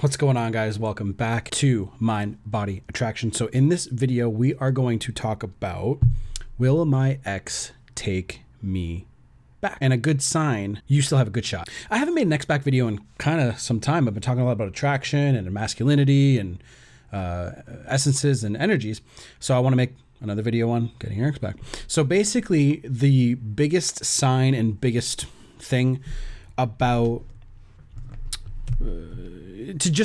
What's going on, guys? Welcome back to Mind Body Attraction. So in this video, we are going to talk about, will my ex take me back? And a good sign, you still have a good shot. I haven't made an ex back video in kind of some time. I've been talking a lot about attraction and masculinity and essences and energies. So I want to make another video on getting your ex back. So basically, the biggest sign and biggest thing about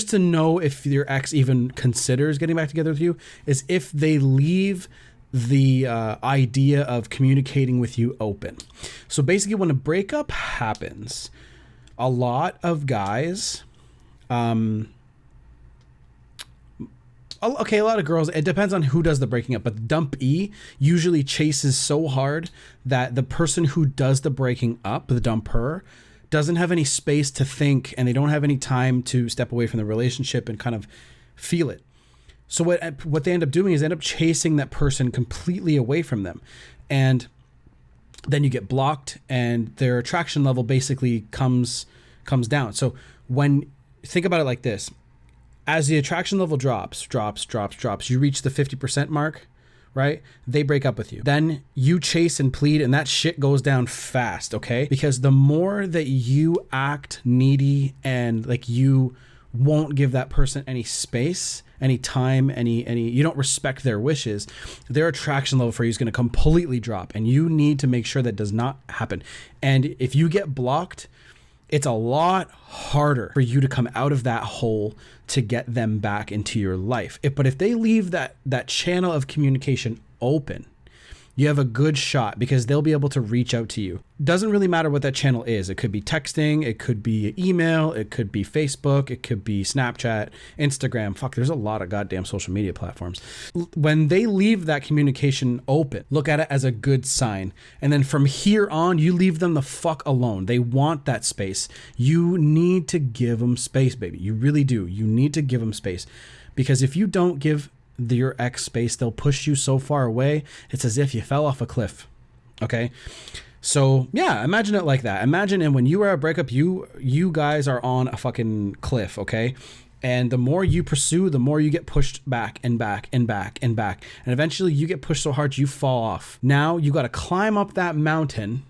to know if your ex even considers getting back together with you is if they leave the idea of communicating with you open. So basically, when a breakup happens, a lot of guys, a lot of girls, it depends on who does the breaking up, but the dumpee usually chases so hard that the person who does the breaking up, the dumper, doesn't have any space to think, and they don't have any time to step away from the relationship and kind of feel it. So what they end up doing is end up chasing that person completely away from them. And then you get blocked and their attraction level basically comes down. So think about it like this, as the attraction level drops, you reach the 50% mark, right? They break up with you. Then you chase and plead, and that shit goes down fast, okay? Because the more that you act needy and like you won't give that person any space, any time, you don't respect their wishes, their attraction level for you is going to completely drop, and you need to make sure that does not happen. And if you get blocked, it's a lot harder for you to come out of that hole to get them back into your life. But if they leave that channel of communication open, you have a good shot because they'll be able to reach out to you. Doesn't really matter what that channel is. It could be texting, it could be email, it could be Facebook, it could be Snapchat, Instagram. Fuck, there's a lot of goddamn social media platforms. When they leave that communication open, look at it as a good sign. And then from here on, you leave them the fuck alone. They want that space. You need to give them space, baby. You really do. You need to give them space. Because if you don't give your ex space, they'll push you so far away, it's as if you fell off a cliff. Okay, so yeah, imagine it like that. Imagine, and when you are a breakup, you guys are on a fucking cliff, okay? And the more you pursue, the more you get pushed back and back and back and back, and eventually you get pushed so hard you fall off. Now you got to climb up that mountain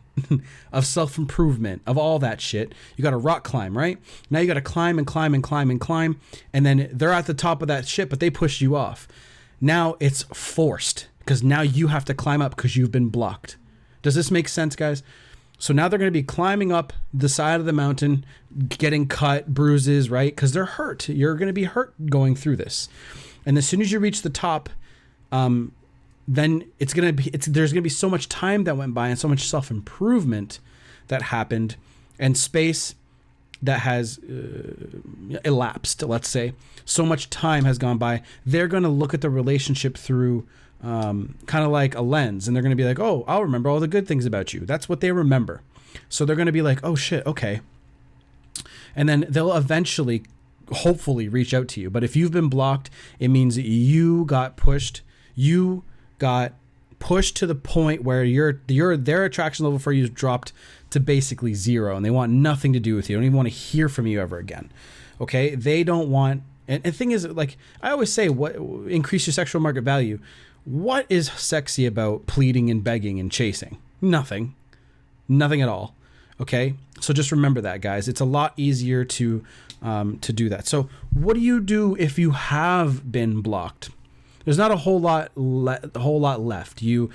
of self-improvement, of all that shit. You got to rock climb, right? Now you got to climb and climb and climb and climb, and then they're at the top of that shit, but they pushed you off. Now it's forced because now you have to climb up because you've been blocked. Does this make sense, guys? So now they're going to be climbing up the side of the mountain, getting cut, bruises, right? Because they're hurt. You're going to be hurt going through this. And as soon as you reach the top, then there's going to be so much time that went by and so much self-improvement that happened and space that has elapsed, let's say. So much time has gone by. They're going to look at the relationship through kind of like a lens, and they're going to be like, oh, I'll remember all the good things about you. That's what they remember. So they're going to be like, oh shit, okay. And then they'll eventually, hopefully, reach out to you. But if you've been blocked, it means that you got pushed. You got pushed to the point where their attraction level for you is dropped to basically zero, and they want nothing to do with you. They don't even want to hear from you ever again. Okay? They don't want, and the thing is, like I always say, what increase your sexual market value? What is sexy about pleading and begging and chasing? Nothing at all. Okay? So just remember that, guys. It's a lot easier to do that. So what do you do if you have been blocked? There's not a whole lot left. You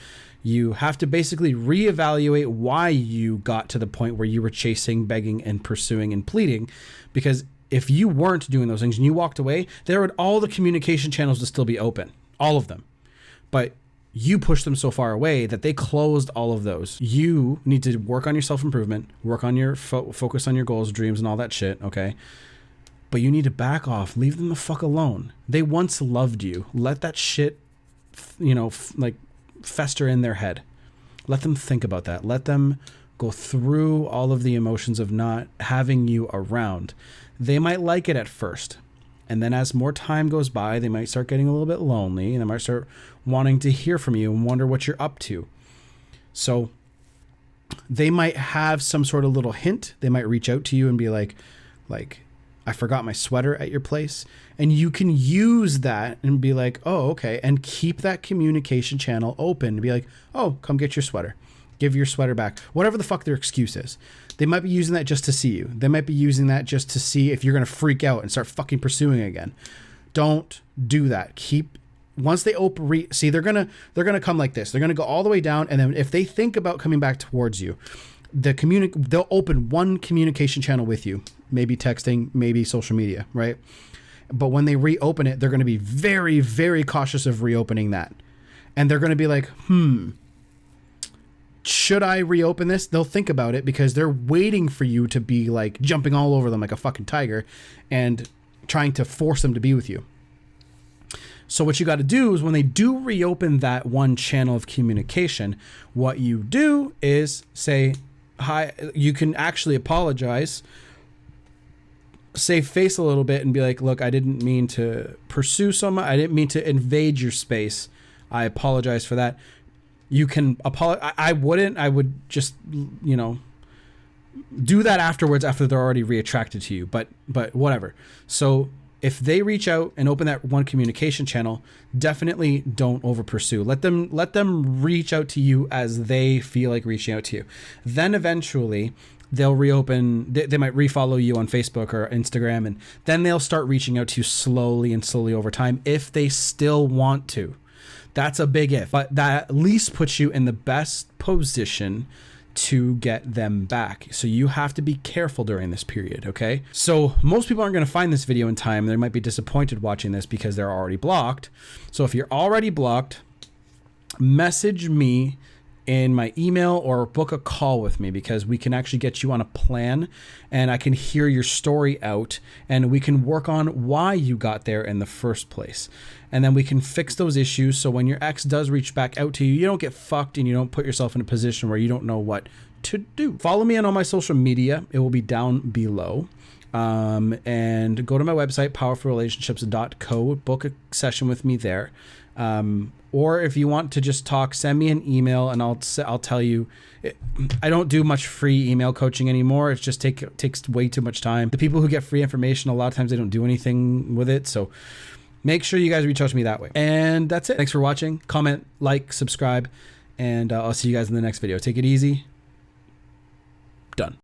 have to basically reevaluate why you got to the point where you were chasing, begging, and pursuing and pleading. Because if you weren't doing those things and you walked away, all the communication channels would still be open, all of them. But you pushed them so far away that they closed all of those. You need to work on your self-improvement, work on your focus on your goals, dreams, and all that shit. Okay. But you need to back off. Leave them the fuck alone. They once loved you. Let that shit, like fester in their head. Let them think about that. Let them go through all of the emotions of not having you around. They might like it at first. And then as more time goes by, they might start getting a little bit lonely, and they might start wanting to hear from you and wonder what you're up to. So they might have some sort of little hint. They might reach out to you and be like, I forgot my sweater at your place. And you can use that and be like, oh, okay. And keep that communication channel open to be like, oh, come get your sweater. Give your sweater back. Whatever the fuck their excuse is. They might be using that just to see you. They might be using that just to see if you're going to freak out and start fucking pursuing again. Don't do that. Once they see, they're going to come like this. They're going to go all the way down. And then if they think about coming back towards you, they'll open one communication channel with you, maybe texting, maybe social media, right? But when they reopen it, they're going to be very, very cautious of reopening that. And they're going to be like, should I reopen this? They'll think about it because they're waiting for you to be like jumping all over them like a fucking tiger and trying to force them to be with you. So what you got to do is when they do reopen that one channel of communication, what you do is say, hi, you can actually apologize, save face a little bit and be like, look, I didn't mean to pursue someone. I didn't mean to invade your space. I apologize for that. You can apologize. I would just, do that afterwards after they're already reattracted to you, but whatever. So if they reach out and open that one communication channel, definitely don't over pursue. Let them reach out to you as they feel like reaching out to you. Then eventually they'll reopen. They might refollow you on Facebook or Instagram, and then they'll start reaching out to you slowly over time if they still want to. That's a big if, but that at least puts you in the best position to get them back. So you have to be careful during this period, okay? So most people aren't going to find this video in time. They might be disappointed watching this because they're already blocked. So if you're already blocked, message me in my email or book a call with me because we can actually get you on a plan and I can hear your story out and we can work on why you got there in the first place. And then we can fix those issues so when your ex does reach back out to you, you don't get fucked and you don't put yourself in a position where you don't know what to do. Follow me on all my social media. It will be down below. And go to my website, powerfulrelationships.co, book a session with me there. Or if you want to just talk, send me an email and I'll tell you. I don't do much free email coaching anymore. It just takes way too much time. The people who get free information, a lot of times they don't do anything with it. So make sure you guys reach out to me that way. And that's it. Thanks for watching. Comment, like, subscribe, and I'll see you guys in the next video. Take it easy. Done.